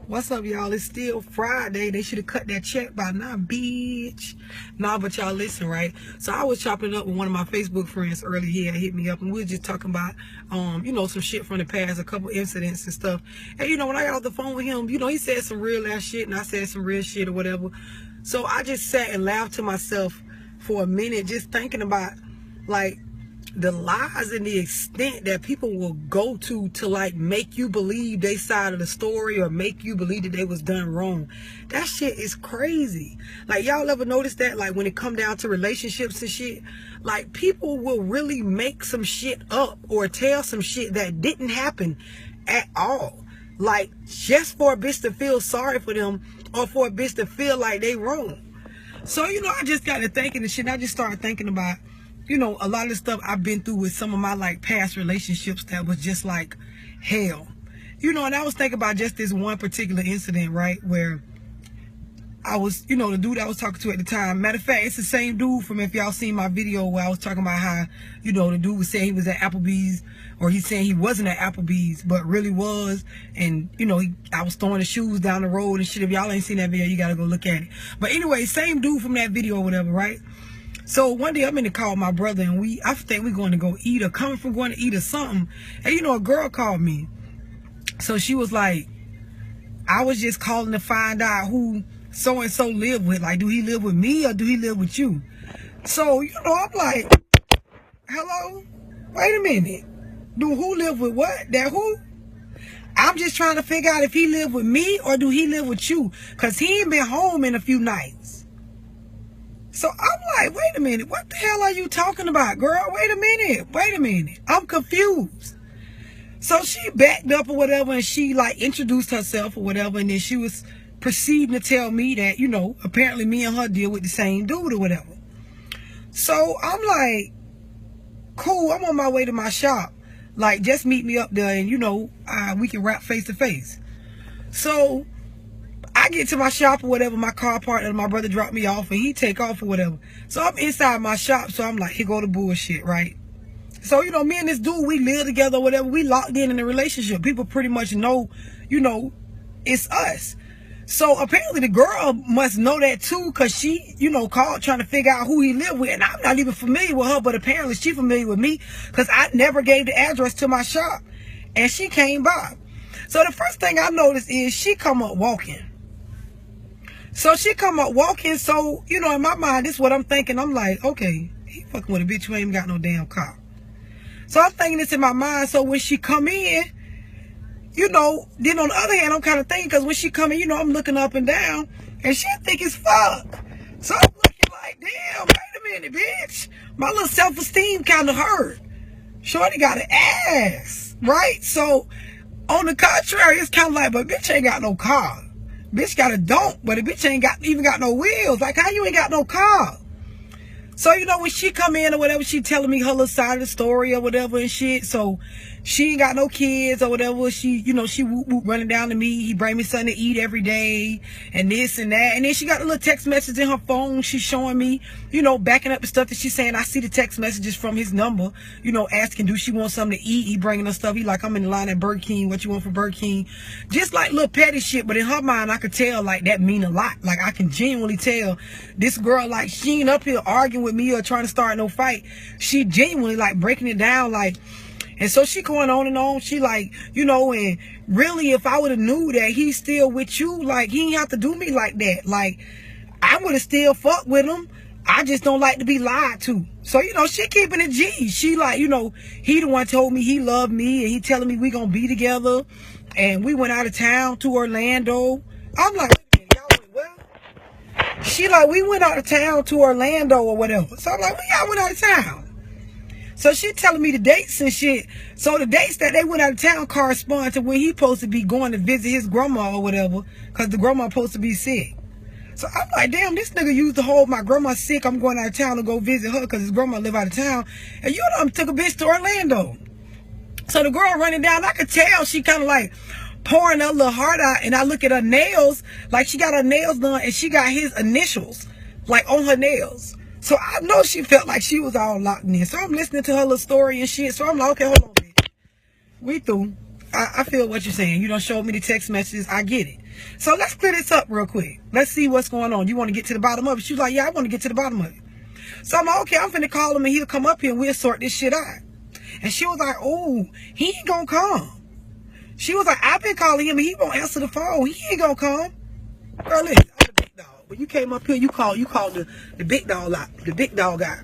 What's up, y'all? It's still Friday. They should have cut that check by now, bitch. Nah, but y'all listen, right? So I was chopping it up with one of my Facebook friends earlier. He had hit me up, and we were just talking about, some shit from the past, a couple incidents and stuff. And, when I got off the phone with him, he said some real ass shit, and I said some real shit or whatever. So I just sat and laughed to myself for a minute, just thinking about, like, the lies and the extent that people will go to like make you believe they side of the story or make you believe that they was done wrong. That shit is crazy. Like, y'all ever notice that, like, when it come down to relationships and shit, like, people will really make some shit up or tell some shit that didn't happen at all, like, just for a bitch to feel sorry for them or for a bitch to feel like they wrong. So I just got to thinking and shit, and I just started thinking about a lot of the stuff I've been through with some of my, like, past relationships that was just like hell. And I was thinking about just this one particular incident, right, where I was, the dude I was talking to at the time. Matter of fact, it's the same dude from, if y'all seen my video where I was talking about how, the dude was saying he was at Applebee's, or he's saying he wasn't at Applebee's, but really was. And, I was throwing the shoes down the road and shit. If y'all ain't seen that video, you got to go look at it. But anyway, same dude from that video or whatever, right? So one day I'm in the car with my brother, and I think we're going to go eat or coming from going to eat or something. And a girl called me. So she was like, I was just calling to find out who so-and-so live with. Like, do he live with me or do he live with you? So, I'm like, hello? Wait a minute. Do who live with what? That who? I'm just trying to figure out if he live with me or do he live with you? Because he ain't been home in a few nights. So I'm like, wait a minute, what the hell are you talking about, girl? Wait a minute. I'm confused. So she backed up or whatever, and she, like, introduced herself or whatever, and then she was proceeding to tell me that, apparently me and her deal with the same dude or whatever. So I'm like, cool, I'm on my way to my shop. Like, just meet me up there and, we can rap face to face. So I get to my shop or whatever, my car parked, and my brother dropped me off, and he take off or whatever. So I'm inside my shop, so I'm like, here go the bullshit, right? So, me and this dude, we live together or whatever. We locked in a relationship. People pretty much know, it's us. So apparently the girl must know that too, because she, called trying to figure out who he lived with. And I'm not even familiar with her, but apparently she familiar with me, because I never gave the address to my shop. And she came by. So the first thing I noticed is she come up walking. So she come up walking, so, in my mind, this is what I'm thinking. I'm like, okay, he fucking with a bitch who ain't even got no damn car. So I'm thinking this in my mind, so when she come in, then on the other hand, I'm kind of thinking, because when she come in, I'm looking up and down, and she think it's fuck. So I'm looking like, damn, wait a minute, bitch. My little self-esteem kind of hurt. Shorty got an ass, right? So, on the contrary, it's kind of like, but bitch ain't got no car. Bitch got a dump, but the bitch ain't even got no wheels. Like, how you ain't got no car? So, when she come in or whatever, she telling me her little side of the story or whatever and shit. So, she ain't got no kids or whatever. She, she whoop whoop running down to me. He bring me something to eat every day and this and that. And then she got a little text message in her phone. She's showing me, backing up the stuff that she's saying. I see the text messages from his number, asking, do she want something to eat? He bringing her stuff. He like, I'm in the line at Burger King. What you want for Burger King? Just like little petty shit. But in her mind, I could tell, like, that mean a lot. Like, I can genuinely tell this girl, like, she ain't up here arguing with me or trying to start no fight. She genuinely, like, breaking it down, like. And so she going on and on. She like, and really, if I would have knew that he's still with you, like, he ain't have to do me like that. Like, I would have still fucked with him. I just don't like to be lied to. So, she keeping it G. She like, he the one told me he loved me, and he telling me we gonna be together. And we went out of town to Orlando. I'm like, wait a minute, y'all went well? She like, we went out of town to Orlando or whatever. So I'm like, y'all went out of town? So she telling me the dates and shit. So the dates that they went out of town correspond to when he supposed to be going to visit his grandma or whatever, because the grandma supposed to be sick. So I'm like, damn, this nigga used the whole, my grandma's sick, I'm going out of town to go visit her because his grandma live out of town. And took a bitch to Orlando. So the girl running down, I could tell she kind of like pouring her little heart out. And I look at her nails, like she got her nails done and she got his initials, like, on her nails. So I know she felt like she was all locked in. So I'm listening to her little story and shit. So I'm like, okay, hold on, bitch. We through. I feel what you're saying. You don't show me the text messages. I get it. So let's clear this up real quick. Let's see what's going on. You want to get to the bottom of it? She was like, yeah, I want to get to the bottom of it. So I'm like, okay, I'm finna call him and he'll come up here and we'll sort this shit out. And she was like, oh, he ain't gonna come. She was like, I've been calling him and he won't answer the phone. He ain't gonna come. Girl, listen, I'm the big dog. But you came up here, you called the big dog out. The big dog out.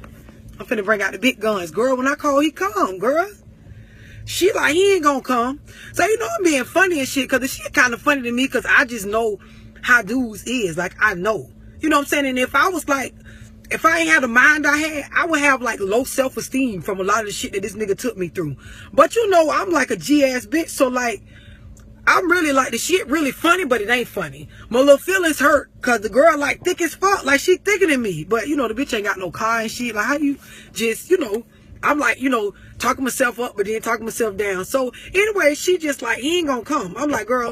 I'm finna bring out the big guns. Girl, when I call, he come, girl. She like, he ain't gonna come. So, you know, I'm being funny and shit, because the shit kind of funny to me, because I just know how dudes is. Like, I know. You know what I'm saying? And if I was like, if I ain't had the mind I had, I would have like low self-esteem from a lot of the shit that this nigga took me through. But you know, I'm like a G-ass bitch, so like, I'm really like, the shit really funny, but it ain't funny. My little feelings hurt, because the girl like thick as fuck, like she thicker than me. But you know, the bitch ain't got no car and shit. Like, how you just, you know, I'm like, you know, talking myself up, but then talking myself down. So anyway, she just like, he ain't gonna come. I'm like, girl,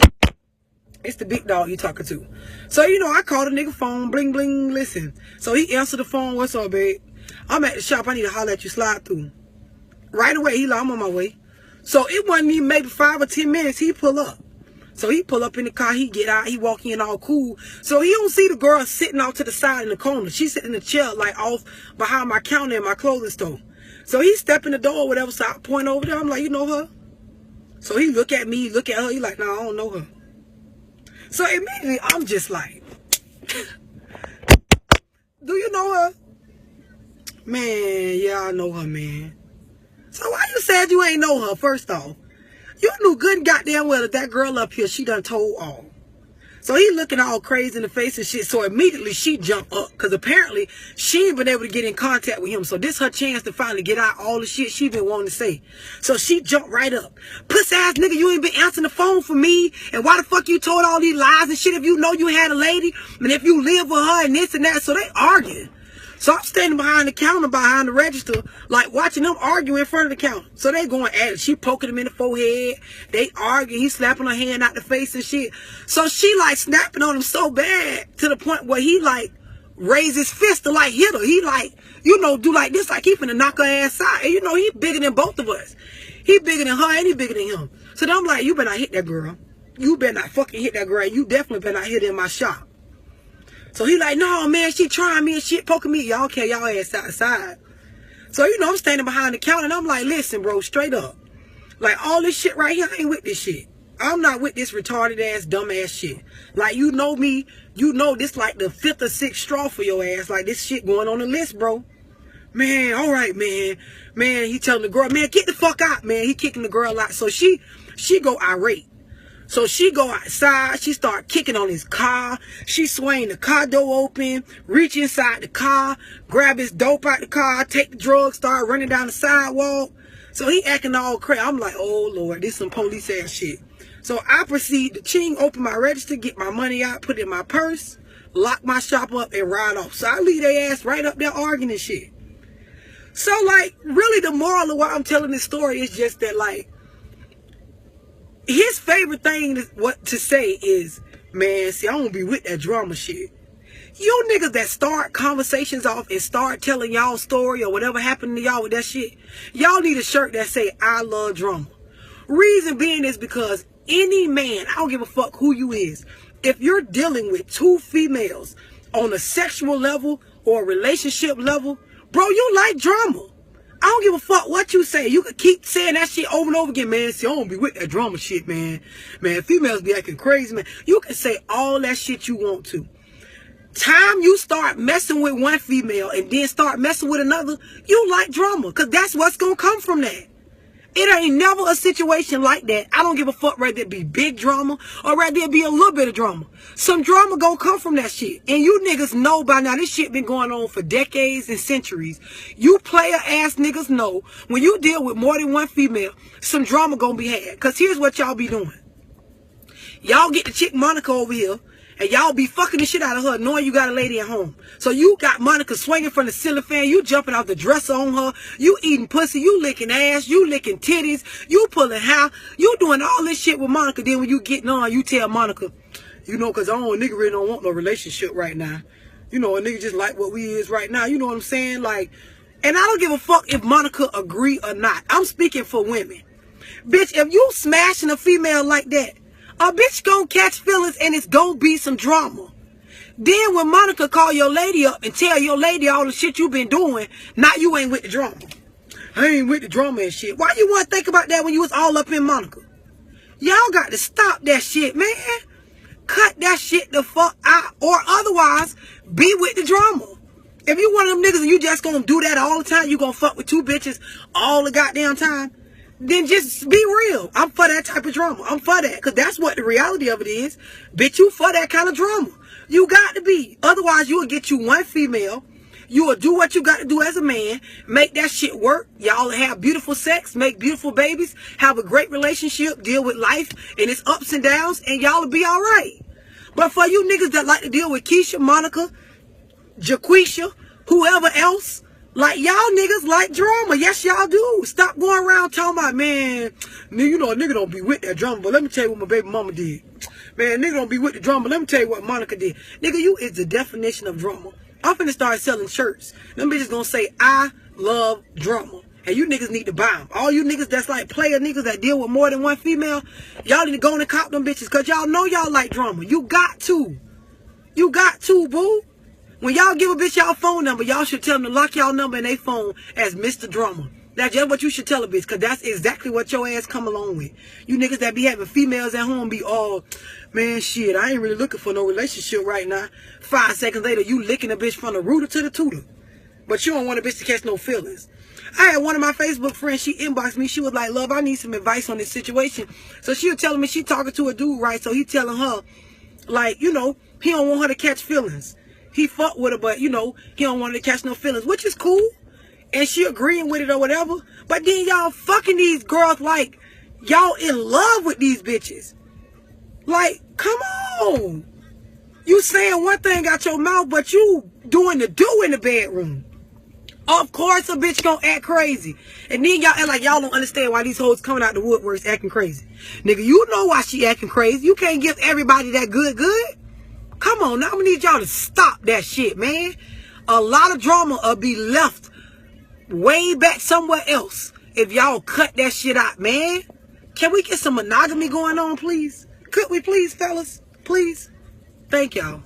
it's the big dog you talking to. So, you know, I called the nigga phone, bling, bling, listen. So he answered the phone, what's up, babe? I'm at the shop, I need to holler at you, slide through. Right away, he like, I'm on my way. So it wasn't even maybe 5 or 10 minutes, he pull up. So he pull up in the car, he get out, he walk in all cool. So he don't see the girl sitting off to the side in the corner. She sitting in the chair, like off behind my counter in my clothing store. So he step in the door or whatever, so I point over there, I'm like, you know her? So he look at me, look at her, he like, no, I don't know her. So immediately, I'm just like, do you know her? Man, yeah, I know her, man. So why you said you ain't know her, first off? You knew good and goddamn well that that girl up here, she done told all. So he looking all crazy in the face and shit. So immediately she jumped up, because apparently she ain't been able to get in contact with him. So this her chance to finally get out all the shit she been wanting to say. So she jumped right up. Puss ass nigga, you ain't been answering the phone for me. And why the fuck you told all these lies and shit if you know you had a lady? And if you live with her and this and that. So they arguing. So I'm standing behind the counter, behind the register, like watching them argue in front of the counter. So they going at it. She poking him in the forehead. They arguing. He slapping her hand out the face and shit. So she like snapping on him so bad to the point where he like raised his fist to like hit her. He like, you know, do like this, like he finna knock her ass out. And you know, he bigger than both of us. He bigger than her and he bigger than him. So then I'm like, you better not hit that girl. You better not fucking hit that girl. You definitely better not hit her in my shop. So he like, no, man, she trying me and shit, poking me. Y'all care y'all ass outside. So, you know, I'm standing behind the counter and I'm like, listen, bro, straight up. Like, all this shit right here, I ain't with this shit. I'm not with this retarded ass, dumb ass shit. Like, you know me, you know this like the 5th or 6th straw for your ass. Like, this shit going on the list, bro. Man, all right, man. Man, he telling the girl, man, get the fuck out, man. He kicking the girl out. So she go irate. So she go outside, she start kicking on his car, she swing the car door open, reach inside the car, grab his dope out the car, take the drugs, start running down the sidewalk. So he acting all crazy. I'm like, oh Lord, this some police ass shit. So I proceed to ching, open my register, get my money out, put it in my purse, lock my shop up and ride off. So I leave their ass right up there arguing and shit. So like, really the moral of why I'm telling this story is just that like, his favorite thing to say is, man, see, I don't be with that drama shit. You niggas that start conversations off and start telling y'all story or whatever happened to y'all with that shit, y'all need a shirt that say, I love drama. Reason being is because any man, I don't give a fuck who you is, if you're dealing with 2 females on a sexual level or a relationship level, bro, you like drama. I don't give a fuck what you say. You can keep saying that shit over and over again, man. See, I don't be with that drama shit, man. Man, females be acting crazy, man. You can say all that shit you want to. Time you start messing with one female and then start messing with another, you like drama. Because that's what's going to come from that. It ain't never a situation like that. I don't give a fuck whether it be big drama or whether it be a little bit of drama. Some drama gonna come from that shit. And you niggas know by now, this shit been going on for decades and centuries. You player ass niggas know when you deal with more than one female, some drama gonna be had. Because here's what y'all be doing. Y'all get the chick Monica over here and y'all be fucking the shit out of her knowing you got a lady at home. So you got Monica swinging from the ceiling fan, you jumping out the dresser on her, you eating pussy, you licking ass, you licking titties, you pulling hair, you doing all this shit with Monica. Then when you getting on, you tell Monica, you know, because nigga really don't want no relationship right now. You know, a nigga just like what we is right now. You know what I'm saying? Like, and I don't give a fuck if Monica agree or not. I'm speaking for women. Bitch, if you smashing a female like that, a bitch gonna catch feelings and it's gonna be some drama. Then when Monica call your lady up and tell your lady all the shit you been doing, now you ain't with the drama. I ain't with the drama and shit. Why you want to think about that when you was all up in Monica? Y'all got to stop that shit, man. Cut that shit the fuck out. Or otherwise, be with the drama. If you one of them niggas and you just gonna do that all the time, you gonna fuck with two bitches all the goddamn time, then just be real. I'm for that type of drama. I'm for that. Because that's what the reality of it is. Bitch, you for that kind of drama. You got to be. Otherwise, you will get you one female. You will do what you got to do as a man. Make that shit work. Y'all have beautiful sex. Make beautiful babies. Have a great relationship. Deal with life and its ups and downs. And y'all will be all right. But for you niggas that like to deal with Keisha, Monica, Jaquisha, whoever else, like y'all niggas like drama. Yes, y'all do. Stop going around talking about, man, you know, a nigga don't be with that drama. But let me tell you what my baby mama did. Man, nigga don't be with the drama. Let me tell you what Monica did. Nigga, you is the definition of drama. I'm finna start selling shirts. Them bitches gonna say, I love drama. And you niggas need to buy them. All you niggas that's like player niggas that deal with more than one female, y'all need to go and cop them bitches. Because y'all know y'all like drama. You got to. You got to, boo. When y'all give a bitch y'all phone number, y'all should tell them to lock y'all number in their phone as Mr. Drama. That's just what you should tell a bitch, because that's exactly what your ass come along with. You niggas that be having females at home be all, man, shit, I ain't really looking for no relationship right now. 5 seconds later, you licking a bitch from the rooter to the tutor. But you don't want a bitch to catch no feelings. I had one of my Facebook friends, she inboxed me. She was like, love, I need some advice on this situation. So she was telling me she talking to a dude, right? So he telling her, like, you know, he don't want her to catch feelings. He fuck with her, but, you know, he don't want her to catch no feelings, which is cool. And she agreeing with it or whatever. But then y'all fucking these girls like y'all in love with these bitches. Like, come on. You saying one thing out your mouth, but you doing the do in the bedroom. Of course a bitch gonna act crazy. And then y'all act like y'all don't understand why these hoes coming out the woodworks acting crazy. Nigga, you know why she acting crazy. You can't give everybody that good. Come on, now we need y'all to stop that shit, man. A lot of drama will be left way back somewhere else if y'all cut that shit out, man. Can we get some monogamy going on, please? Could we please, fellas? Please? Thank y'all.